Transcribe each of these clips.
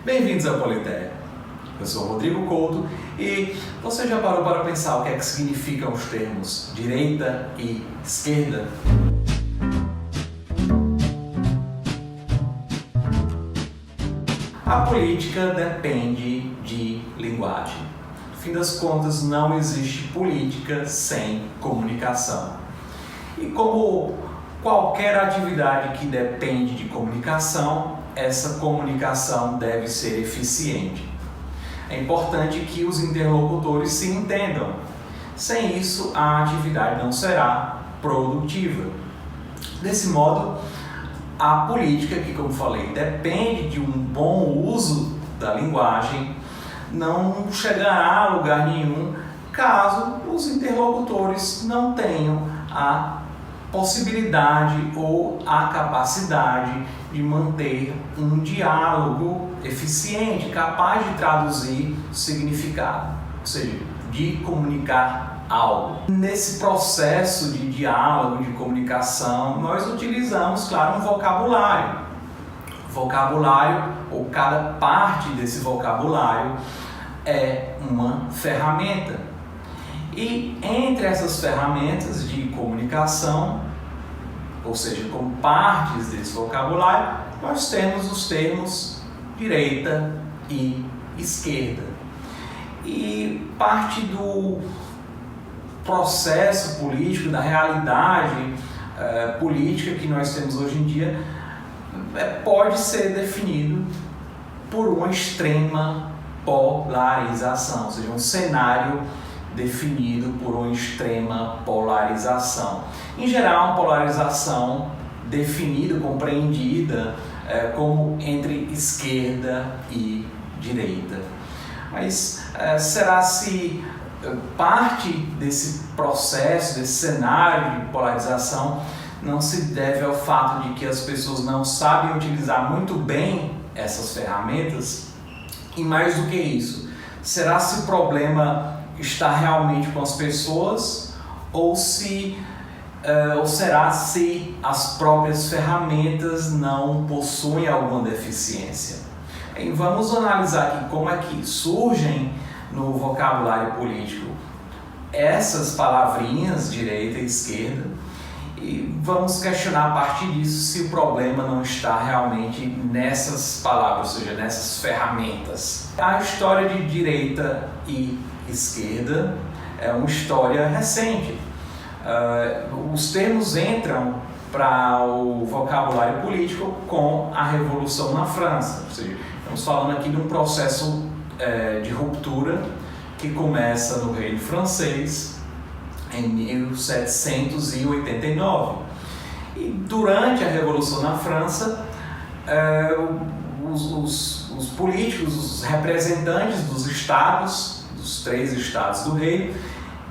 Bem-vindos ao Politeia. Eu sou Rodrigo Couto e você já parou para pensar o que é que significam os termos direita e esquerda? A política depende de linguagem. No fim das contas, não existe política sem comunicação. E como qualquer atividade que depende de comunicação, essa comunicação deve ser eficiente. É importante que os interlocutores se entendam. Sem isso, a atividade não será produtiva. Desse modo, a política, que como falei, depende de um bom uso da linguagem, não chegará a lugar nenhum caso os interlocutores não tenham a possibilidade ou a capacidade de manter um diálogo eficiente, capaz de traduzir significado, ou seja, de comunicar algo. Nesse processo de diálogo, de comunicação, nós utilizamos, claro, um vocabulário. Vocabulário, ou cada parte desse vocabulário, é uma ferramenta. E entre essas ferramentas de comunicação, ou seja, como partes desse vocabulário, nós temos os termos direita e esquerda. E parte do processo político, da realidade política que nós temos hoje em dia, pode ser definido por uma extrema polarização, ou seja, um cenário definido por uma extrema polarização. Em geral, uma polarização definida, compreendida como entre esquerda e direita. Mas será se parte desse processo, desse cenário de polarização, não se deve ao fato de que as pessoas não sabem utilizar muito bem essas ferramentas? E mais do que isso, será se o problema está realmente com as pessoas ou será se as próprias ferramentas não possuem alguma deficiência? E vamos analisar aqui como é que surgem no vocabulário político essas palavrinhas direita e esquerda e vamos questionar a partir disso se o problema não está realmente nessas palavras, ou seja, nessas ferramentas. A história de direita e esquerda é uma história recente. Os termos entram para o vocabulário político com a Revolução na França, ou seja, estamos falando aqui de um processo de ruptura que começa no Reino Francês em 1789. E durante a Revolução na França, os políticos, os representantes dos estados, dos 3 estados do reino,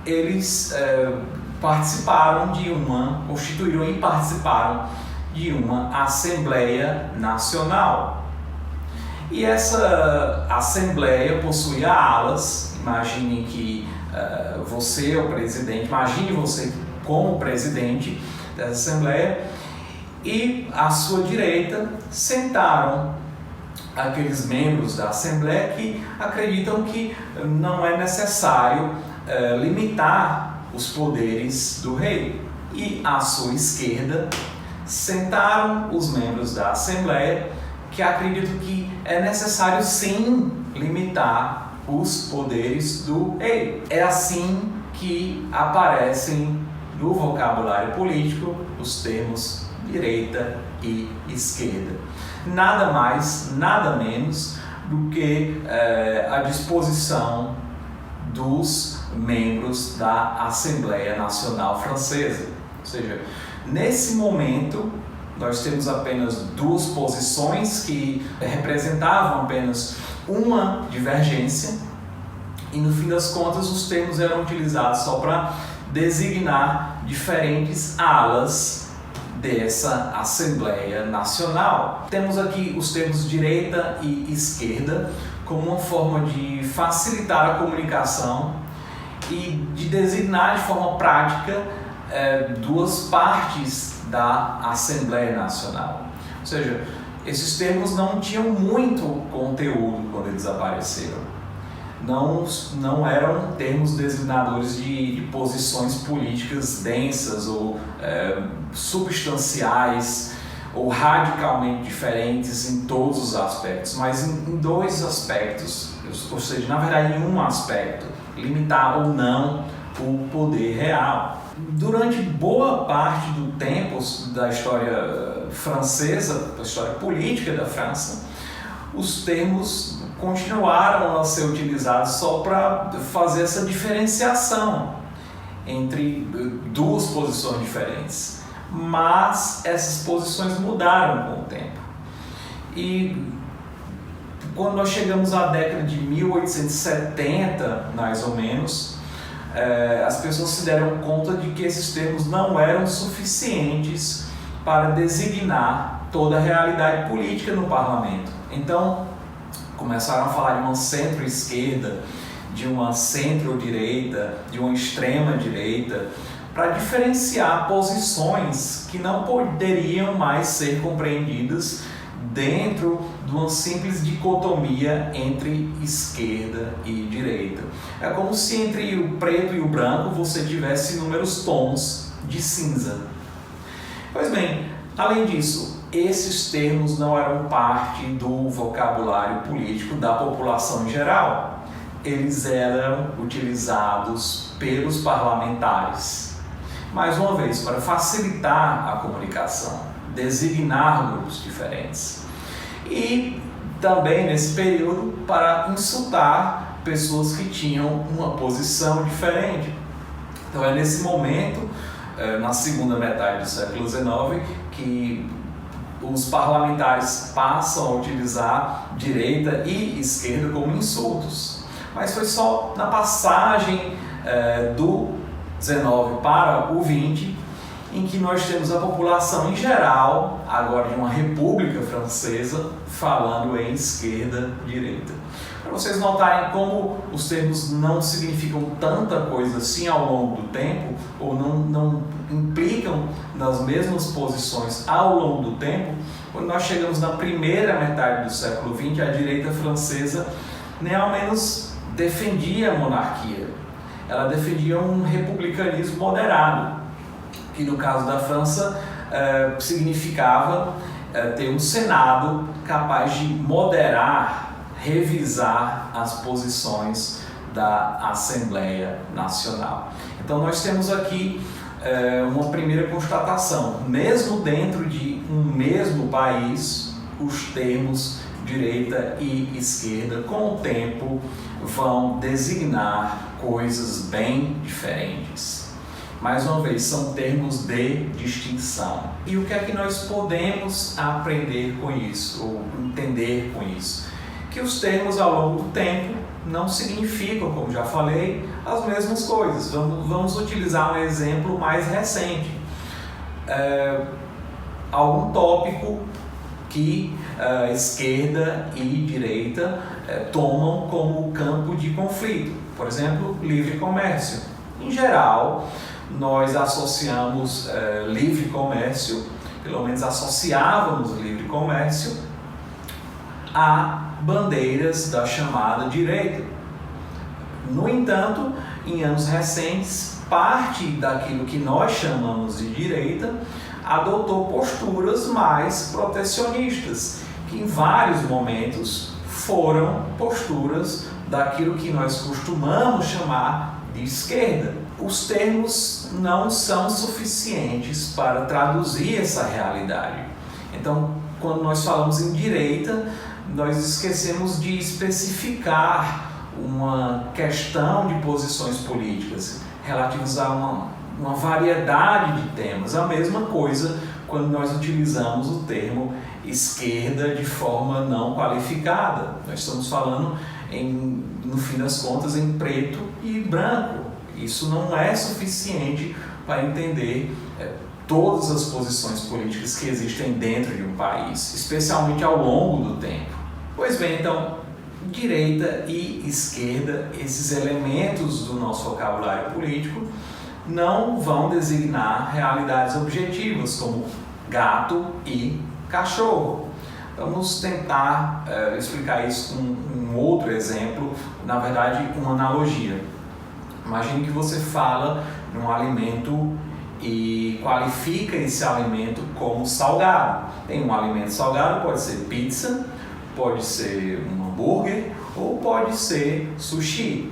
eles participaram de uma Assembleia Nacional. E essa Assembleia possuía alas. Imagine que você é o presidente, imagine você como presidente dessa Assembleia, e à sua direita sentaram aqueles membros da Assembleia que acreditam que não é necessário limitar os poderes do rei. E à sua esquerda sentaram os membros da Assembleia que acreditam que é necessário sim limitar os poderes do rei. É assim que aparecem no vocabulário político os termos direita e esquerda. Nada mais, nada menos do que a disposição dos membros da Assembleia Nacional Francesa. Ou seja, nesse momento nós temos apenas 2 posições que representavam apenas uma divergência e no fim das contas os termos eram utilizados só para designar diferentes alas dessa Assembleia Nacional. Temos aqui os termos direita e esquerda como uma forma de facilitar a comunicação e de designar de forma prática 2 partes da Assembleia Nacional. Ou seja, esses termos não tinham muito conteúdo quando eles apareceram. Não eram termos designadores de posições políticas densas ou substanciais ou radicalmente diferentes em todos os aspectos, mas em dois aspectos, ou seja, na verdade em um aspecto, limitar ou não o poder real. Durante boa parte do tempo da história francesa, da história política da França, os termos continuaram a ser utilizados só para fazer essa diferenciação entre duas posições diferentes. Mas essas posições mudaram com o tempo. E quando nós chegamos à década de 1870, mais ou menos, as pessoas se deram conta de que esses termos não eram suficientes para designar toda a realidade política no parlamento. Então, começaram a falar de uma centro-esquerda, de uma centro-direita, de uma extrema-direita, para diferenciar posições que não poderiam mais ser compreendidas dentro de uma simples dicotomia entre esquerda e direita. É como se entre o preto e o branco você tivesse inúmeros tons de cinza. Pois bem, além disso, esses termos não eram parte do vocabulário político da população em geral. Eles eram utilizados pelos parlamentares. Mais uma vez, para facilitar a comunicação, designar grupos diferentes. E também, nesse período, para insultar pessoas que tinham uma posição diferente. Então é nesse momento, na segunda metade do século XIX, que os parlamentares passam a utilizar direita e esquerda como insultos. Mas foi só na passagem do 19 para o 20, em que nós temos a população em geral, agora de uma república francesa, falando em esquerda-direita. Para vocês notarem como os termos não significam tanta coisa assim ao longo do tempo, ou não implicam nas mesmas posições ao longo do tempo, quando nós chegamos na primeira metade do século XX, a direita francesa nem ao menos defendia a monarquia. Ela defendia um republicanismo moderado, que no caso da França significava ter um Senado capaz de moderar, revisar as posições da Assembleia Nacional. Então nós temos aqui uma primeira constatação: mesmo dentro de um mesmo país, os termos direita e esquerda, com o tempo, vão designar coisas bem diferentes. Mais uma vez, são termos de distinção. E o que é que nós podemos aprender com isso, ou entender com isso? Que os termos ao longo do tempo não significam, como já falei, as mesmas coisas. Vamos utilizar um exemplo mais recente. Algum tópico que esquerda e direita tomam como campo de conflito. Por exemplo, livre comércio. Em geral, nós associamos livre comércio, pelo menos associávamos livre comércio, a bandeiras da chamada direita. No entanto, em anos recentes, parte daquilo que nós chamamos de direita adotou posturas mais protecionistas, que em vários momentos foram posturas daquilo que nós costumamos chamar de esquerda. Os termos não são suficientes para traduzir essa realidade. Então, quando nós falamos em direita, nós esquecemos de especificar uma questão de posições políticas relativas a uma variedade de temas. A mesma coisa quando nós utilizamos o termo esquerda de forma não qualificada. Nós estamos falando, no fim das contas, em preto e branco. Isso não é suficiente para entender todas as posições políticas que existem dentro de um país, especialmente ao longo do tempo. Pois bem, então, direita e esquerda, esses elementos do nosso vocabulário político, não vão designar realidades objetivas como gato e cachorro, Vamos tentar explicar isso com um outro exemplo, na verdade uma analogia. Imagine que você fala num alimento e qualifica esse alimento como salgado. Tem um alimento salgado, pode ser pizza, pode ser um hambúrguer ou pode ser sushi.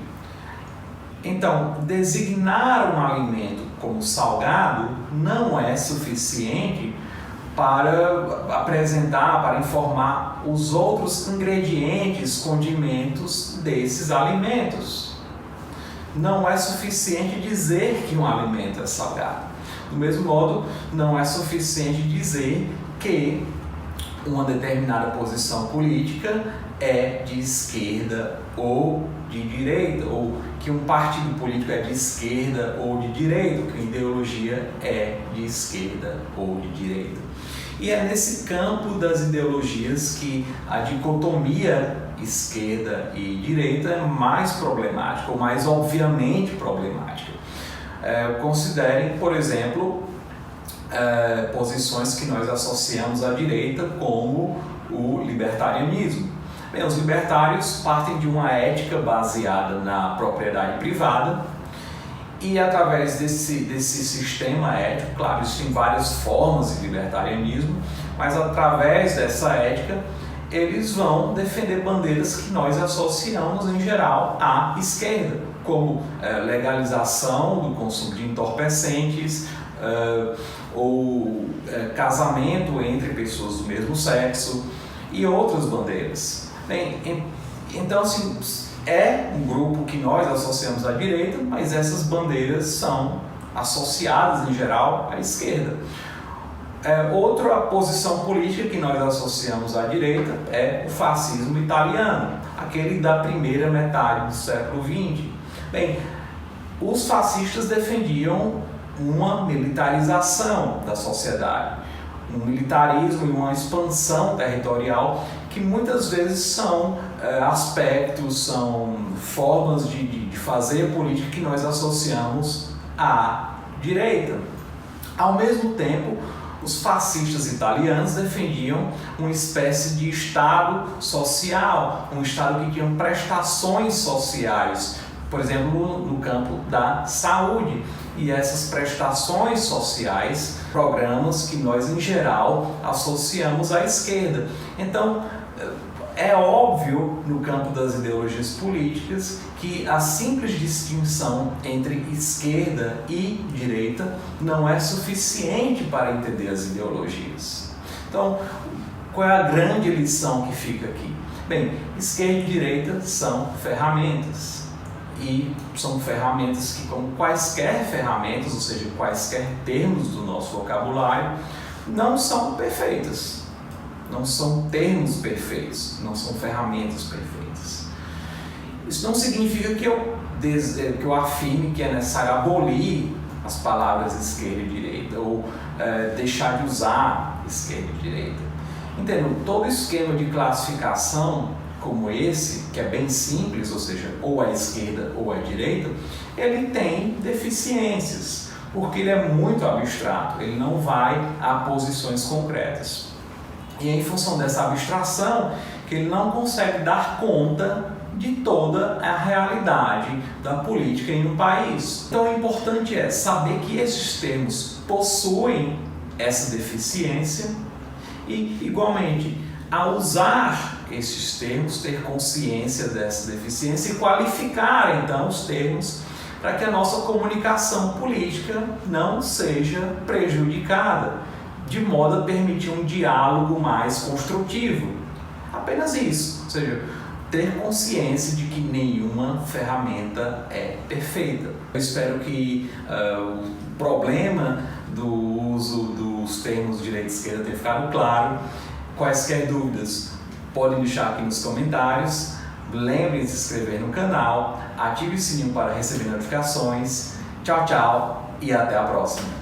Então, designar um alimento como salgado não é suficiente para apresentar, para informar os outros ingredientes, condimentos desses alimentos. Não é suficiente dizer que um alimento é salgado. Do mesmo modo, não é suficiente dizer que uma determinada posição política é de esquerda ou de direita, ou que um partido político é de esquerda ou de direita, que a ideologia é de esquerda ou de direita. E é nesse campo das ideologias que a dicotomia esquerda e direita é mais problemática, ou mais obviamente problemática. Considerem, por exemplo, posições que nós associamos à direita, como o libertarianismo. Bem, os libertários partem de uma ética baseada na propriedade privada e, através desse sistema ético, claro, existem várias formas de libertarianismo, mas através dessa ética eles vão defender bandeiras que nós associamos em geral à esquerda, como legalização do consumo de entorpecentes, ou casamento entre pessoas do mesmo sexo e outras bandeiras. Bem, então assim, é um grupo que nós associamos à direita, mas essas bandeiras são associadas em geral à esquerda. Outra posição política que nós associamos à direita é o fascismo italiano, aquele da primeira metade do século XX. Bem, os fascistas defendiam uma militarização da sociedade, um militarismo e uma expansão territorial que muitas vezes são aspectos, são formas de fazer política que nós associamos à direita. Ao mesmo tempo, os fascistas italianos defendiam uma espécie de Estado social, um Estado que tinha prestações sociais, por exemplo, no campo da saúde. E essas prestações sociais, programas que nós, em geral, associamos à esquerda. Então, é óbvio, no campo das ideologias políticas, que a simples distinção entre esquerda e direita não é suficiente para entender as ideologias. Então, qual é a grande lição que fica aqui? Bem, esquerda e direita são ferramentas. E são ferramentas que, como quaisquer ferramentas, ou seja, quaisquer termos do nosso vocabulário, não são perfeitas. Não são termos perfeitos, não são ferramentas perfeitas. Isso não significa que eu afirme que é necessário abolir as palavras esquerda e direita, ou deixar de usar esquerda e direita. Entendam, todo esquema de classificação como esse, que é bem simples, ou seja, ou à esquerda ou à direita, ele tem deficiências, porque ele é muito abstrato, ele não vai a posições concretas. E é em função dessa abstração que ele não consegue dar conta de toda a realidade da política em um país. Então, o importante é saber que esses termos possuem essa deficiência e, igualmente, a usar esses termos, ter consciência dessa deficiência e qualificar, então, os termos para que a nossa comunicação política não seja prejudicada, de modo a permitir um diálogo mais construtivo. Apenas isso, ou seja, ter consciência de que nenhuma ferramenta é perfeita. Eu espero que o problema do uso dos termos direita e esquerda tenha ficado claro. Quaisquer dúvidas, podem deixar aqui nos comentários. Lembre de se inscrever no canal, ative o sininho para receber notificações. Tchau, tchau e até a próxima!